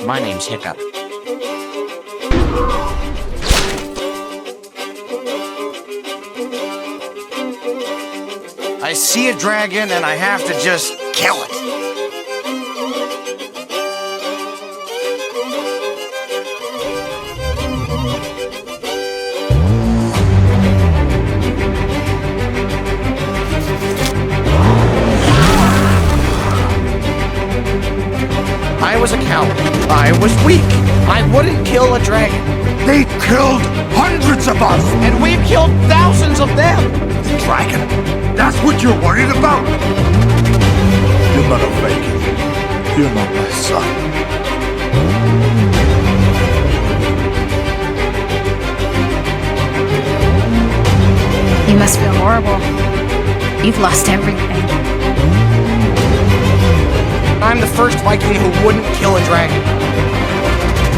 My name's Hiccup. I see a dragon and I have to just kill it. I was a coward. I was weak. I wouldn't kill a dragon. They killed hundreds of us! And we've killed thousands of them. Dragon? That's what you're worried about? You're not a Viking. You're not my son. You must feel horrible. You've lost everything. I'm the first Viking who wouldn't kill a dragon.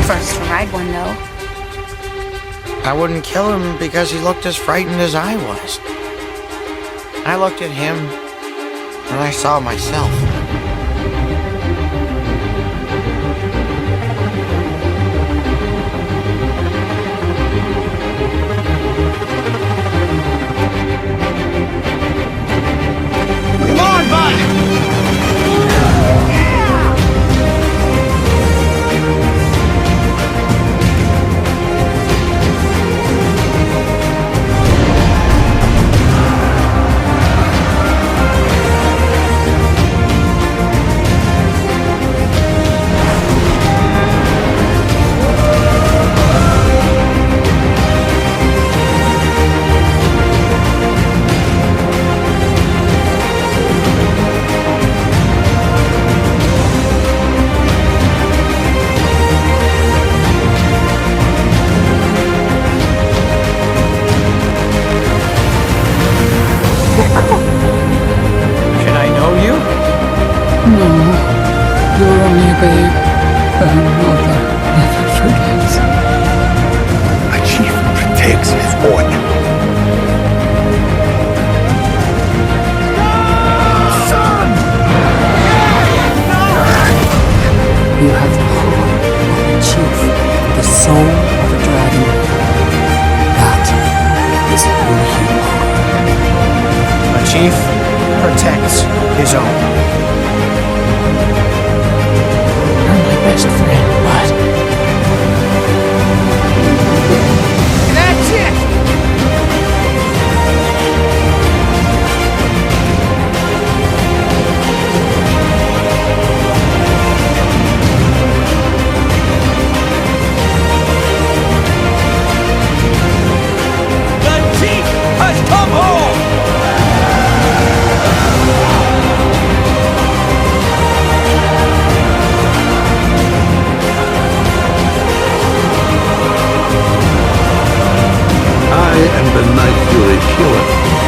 First to ride one, though. I wouldn't kill him because he looked as frightened as I was. I looked at him and I saw myself. Come on, bud! Should I know you? No, you're only a babe. Thy mother never forgets. A chief protects his own. Son! You have the heart of a chief, the soul of a dragon. That is who you are. A chief protects his own. You're my best friend, bud. That's it! The chief has come home! I am the Night Fury Killer.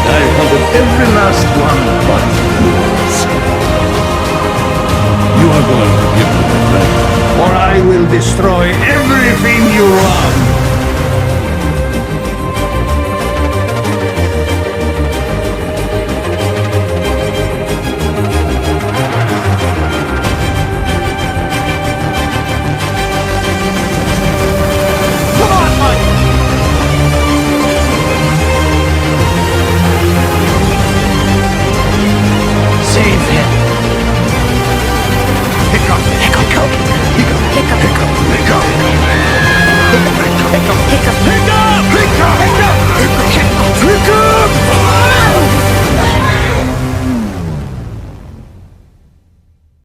I hunted every last one but yours. You are going to give me the dragon, or I will destroy everything you love.